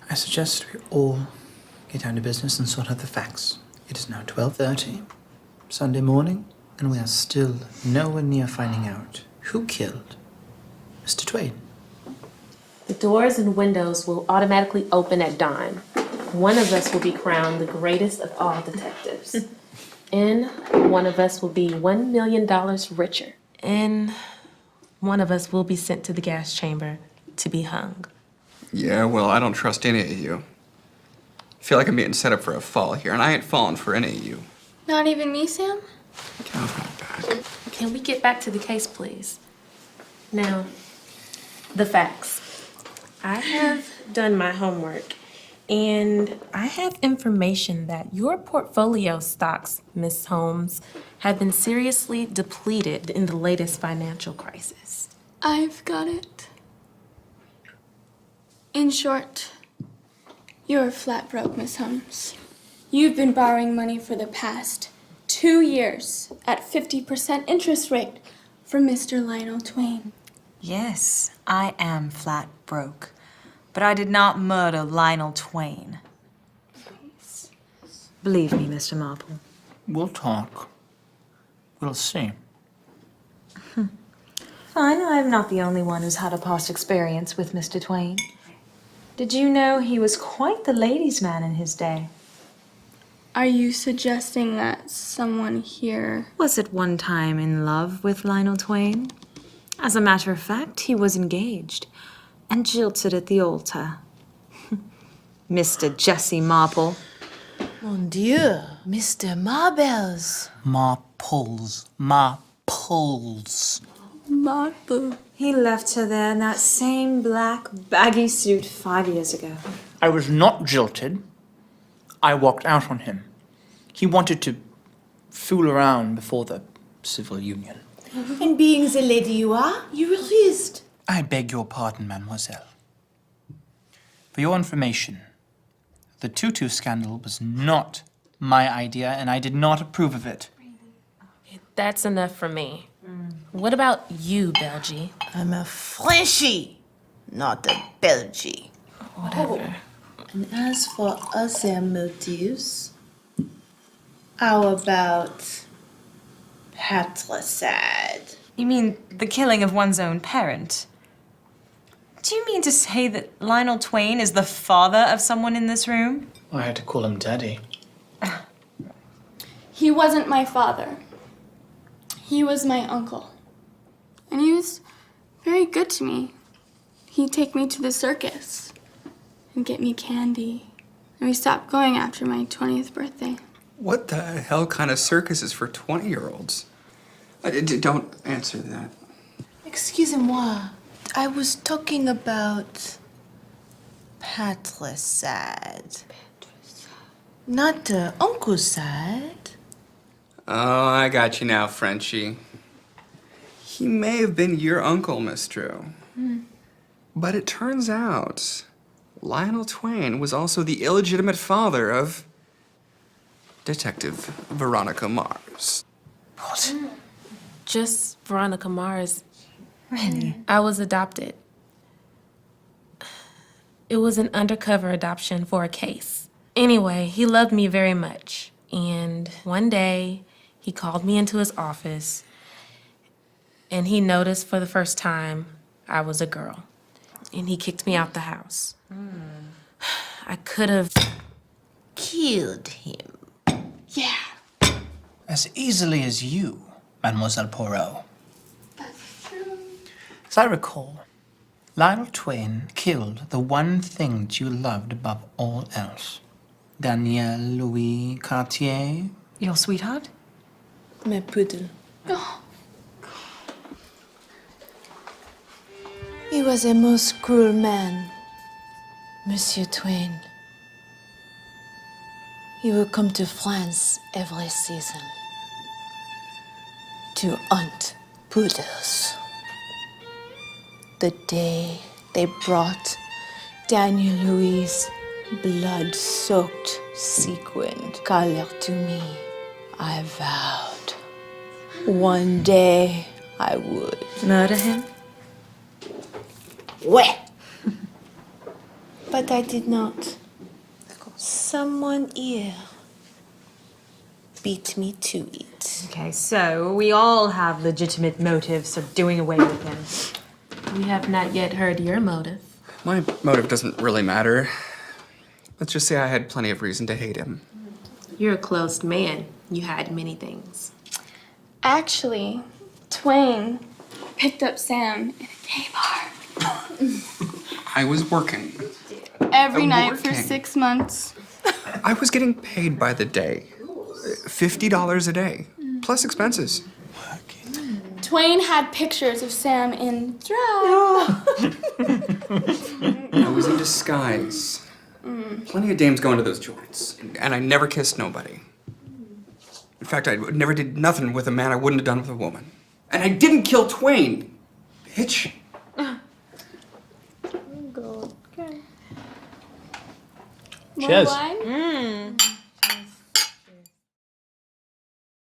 I suggest we all get down to business and sort out the facts. It is now 12:30, Sunday morning, and we are still nowhere near finding out who killed Mr. Twain. The doors and windows will automatically open at dawn. One of us will be crowned the greatest of all detectives. And one of us will be $1 million richer. And one of us will be sent to the gas chamber to be hung. Yeah, well, I don't trust any of you. I feel like I'm being set up for a fall here, and I ain't falling for any of you. Not even me, Sam? Get off my back. Can we get back to the case, please? Now, the facts. I have done my homework, and I have information that your portfolio stocks, Miss Holmes, have been seriously depleted in the latest financial crisis. I've got it. In short, you're flat broke, Miss Holmes. You've been borrowing money for the past 2 years at 50% interest rate from Mr. Lionel Twain. Yes, I am flat broke. But I did not murder Lionel Twain. Believe me, Mr. Marple. We'll talk. We'll see. Fine, I'm not the only one who's had a past experience with Mr. Twain. Did you know he was quite the ladies' man in his day? Are you suggesting that someone here... Was at one time in love with Lionel Twain? As a matter of fact, he was engaged and jilted at the altar. Mr. Jesse Marple. Mon Dieu, Mr. Marbles. Marples. Marples. Marple. He left her there in that same black baggy suit 5 years ago. I was not jilted. I walked out on him. He wanted to fool around before the civil union. And being the lady you are, you refused. I beg your pardon, mademoiselle. For your information, the tutu scandal was not my idea, and I did not approve of it. That's enough for me. What about you, Belgie? I'm a Frenchie, not a Belgie. Whatever. And as for other motives, how about patricide? You mean the killing of one's own parent? Do you mean to say that Lionel Twain is the father of someone in this room? I had to call him Daddy. He wasn't my father. He was my uncle. And he was very good to me. He'd take me to the circus and get me candy. And we stopped going after my 20th birthday. What the hell kind of circus is for 20-year-olds? Don't answer that. Excusez-moi, I was talking about patricide. Not the uncle side. Oh, I got you now, Frenchie. He may have been your uncle, Miss Drew. But it turns out Lionel Twain was also the illegitimate father of Detective Veronica Mars. What? Just Veronica Mars. Really? I was adopted. It was an undercover adoption for a case. Anyway, he loved me very much. And one day, he called me into his office, and he noticed for the first time I was a girl. And he kicked me out the house. I could have... Killed him. Yeah. As easily as you, Mademoiselle Poirot. As I recall, Lionel Twain killed the one thing that you loved above all else. Danielle Louis Cartier. Your sweetheart? My poodle. Oh, He was a most cruel man, Monsieur Twain. He would come to France every season to hunt poodles. The day they brought Daniel Louis' blood-soaked sequined collar to me, I vowed one day I would. Murder him? Ouais. But I did not. Someone here beat me to it. Okay, so we all have legitimate motives for doing away with him. We have not yet heard your motive. My motive doesn't really matter. Let's just say I had plenty of reason to hate him. You're a closed man. You hide many things. Actually, Twain picked up Sam in a gay bar I was working. every night for Working. 6 months. I was getting paid by the day. $50 a day, plus expenses. Twain had pictures of Sam in drag. I was in disguise. Plenty of dames go into those joints, and I never kissed nobody. In fact, I never did nothing with a man I wouldn't have done with a woman. And I didn't kill Twain, bitch. More Cheers. wine?